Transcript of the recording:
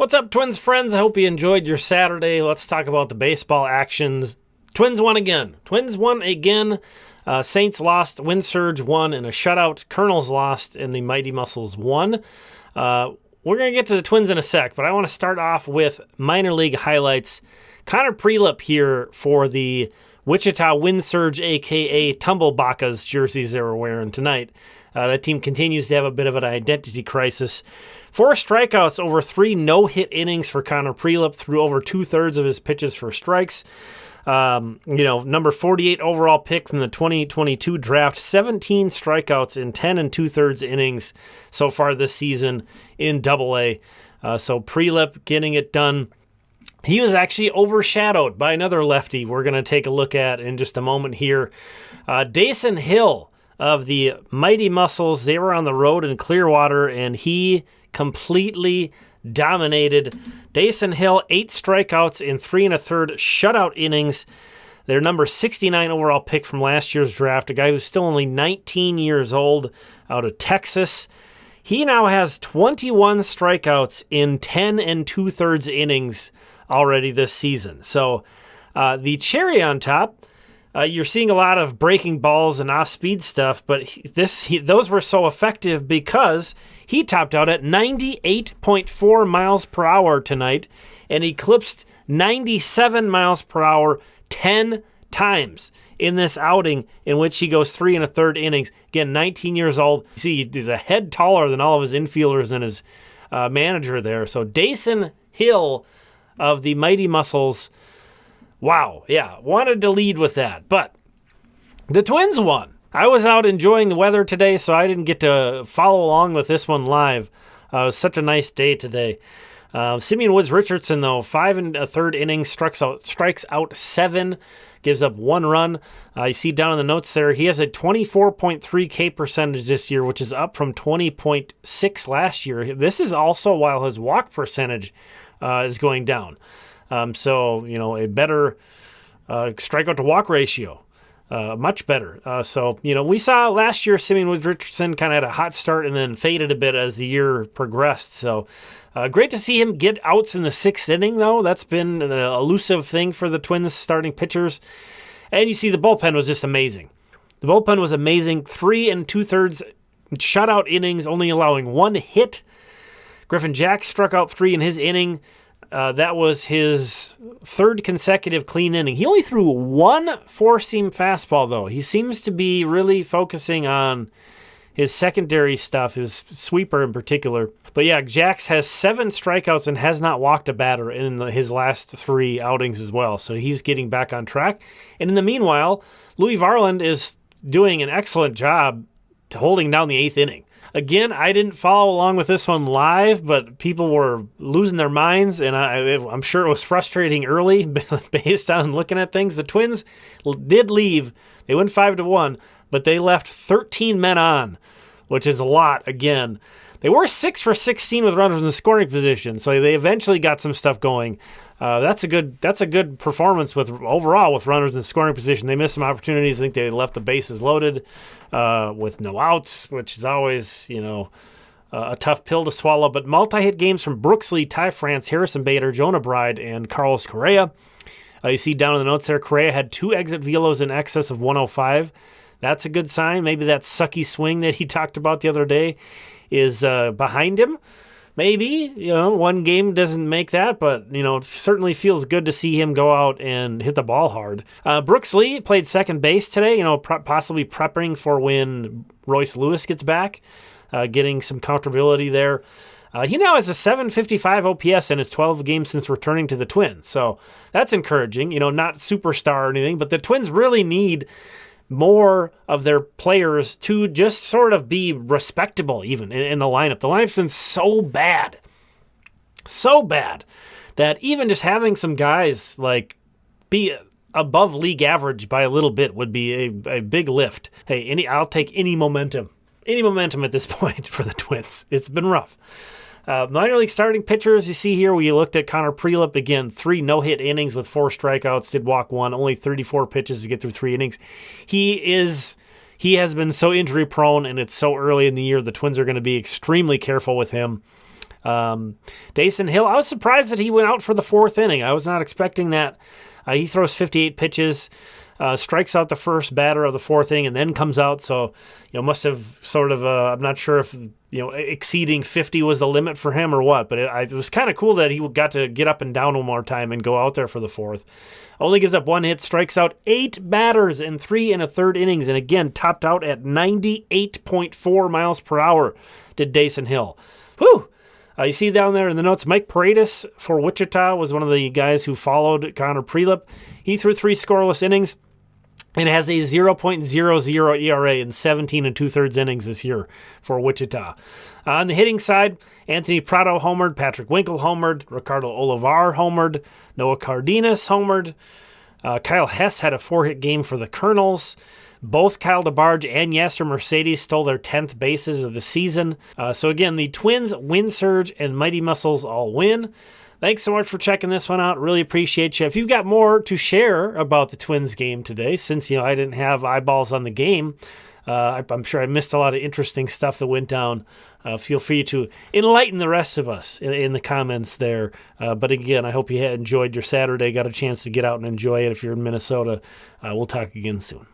What's up, Twins friends? I hope you enjoyed your Saturday. Let's talk about the baseball actions. Twins won again. Saints lost. Wind Surge won in a shutout. Colonels lost, and the Mighty Muscles won. We're going to get to the Twins in a sec, but I want to start off with minor league highlights. Connor Prielipp here for the Wichita Wind Surge, a.k.a. Tumblebacas jerseys they were wearing tonight. That team continues to have a bit of an identity crisis. 4 strikeouts over 3 no-hit innings for Connor Prielipp, threw over 2/3 of his pitches for strikes. Number 48 overall pick from the 2022 draft, 17 strikeouts in 10 2/3 innings so far this season in Double-A. So Prielipp getting it done. He was actually overshadowed by another lefty we're going to take a look at in just a moment here. Dasan Hill of the Mighty Muscles, they were on the road in Clearwater, and he completely dominated. Dasan Hill, 8 strikeouts in 3 1/3 shutout innings. Their number 69 overall pick from last year's draft, a guy who's still only 19 years old out of Texas. He now has 21 strikeouts in 10 2/3 innings already this season. So the cherry on top, you're seeing a lot of breaking balls and off-speed stuff, but those were so effective because he topped out at 98.4 miles per hour tonight and eclipsed 97 miles per hour 10 times in this outing in which he goes 3 1/3 innings. Again, 19 years old. You see, he's a head taller than all of his infielders and his manager there. So Dasan Hill of the Mighty Muscles, wow, yeah, wanted to lead with that. But the Twins won. I was out enjoying the weather today, so I didn't get to follow along with this one live. It was such a nice day today. Simeon Woods Richardson, though, 5 1/3 innings, strikes out 7, gives up 1 run. You see down in the notes there, he has a 24.3 K percentage this year, which is up from 20.6 last year. This is also while his walk percentage is going down. So, a better strikeout to walk ratio. Much better. We saw last year Simeon Woods Richardson kind of had a hot start and then faded a bit as the year progressed. So great to see him get outs in the 6th inning, though. That's been an elusive thing for the Twins starting pitchers. And you see the bullpen was just amazing. The bullpen was amazing. 3 2/3 shutout innings, only allowing 1 hit. Griffin Jack struck out 3 in his inning. That was his 3rd consecutive clean inning. He only threw 1 four-seam fastball, though. He seems to be really focusing on his secondary stuff, his sweeper in particular. But yeah, Jax has 7 strikeouts and has not walked a batter in his last 3 outings as well. So he's getting back on track. And in the meanwhile, Louis Varland is doing an excellent job holding down the 8th inning. Again, I didn't follow along with this one live, but people were losing their minds, and I'm sure it was frustrating early based on looking at things. The Twins did leave. They went 5-1, but they left 13 men on, which is a lot again. They were 6 for 16 with runners in scoring position, so they eventually got some stuff going. That's a good performance overall with runners in scoring position. They missed some opportunities. I think they left the bases loaded with no outs, which is always a tough pill to swallow. But multi-hit games from Brooks Lee, Ty France, Harrison Bader, Jonah Bride, and Carlos Correa. You see down in the notes there, Correa had 2 exit velos in excess of 105. That's a good sign. Maybe that sucky swing that he talked about the other day is behind him. Maybe, one game doesn't make that, but, it certainly feels good to see him go out and hit the ball hard. Brooks Lee played second base today, possibly prepping for when Royce Lewis gets back, getting some comfortability there. He now has a 755 OPS in his 12 games since returning to the Twins, so that's encouraging. Not superstar or anything, but the Twins really need more of their players to just sort of be respectable even in the lineup. The lineup's been so bad that even just having some guys be above league average by a little bit would be a big lift. Hey, I'll take any momentum at this point for the Twins. It's been rough. Minor league starting pitchers, you see here, we looked at Connor Prielipp again, 3 no-hit innings with 4 strikeouts, did walk 1, only 34 pitches to get through 3 innings. He has been so injury prone, and it's so early in the year. The Twins are going to be extremely careful with him. Dasan Hill, I was surprised that he went out for the fourth inning. I was not expecting that. He throws 58 pitches, strikes out the first batter of the fourth inning, and then comes out. So, must have sort of, I'm not sure if, exceeding 50 was the limit for him or what, but it was kind of cool that he got to get up and down one more time and go out there for the fourth. Only gives up 1 hit, strikes out 8 batters in 3 1/3 innings, and again, topped out at 98.4 miles per hour did Dasan Hill. Whew! You see down there in the notes, Mike Prielipp for Wichita was one of the guys who followed Connor Prielipp. He threw 3 scoreless innings and has a 0.00 ERA in 17 2/3 innings this year for Wichita. On the hitting side, Anthony Prado homered, Patrick Winkle homered, Ricardo Olivar homered, Noah Cardenas homered. Kyle Hess had a 4-hit game for the Colonels. Both Kyle DeBarge and Yasser Mercedes stole their 10th bases of the season. So again, the Twins, Wind Surge, and Mighty Muscles all win. Thanks so much for checking this one out. Really appreciate you. If you've got more to share about the Twins game today, since I didn't have eyeballs on the game, I'm sure I missed a lot of interesting stuff that went down. Feel free to enlighten the rest of us in the comments there. But again, I hope you enjoyed your Saturday, got a chance to get out and enjoy it. If you're in Minnesota, we'll talk again soon.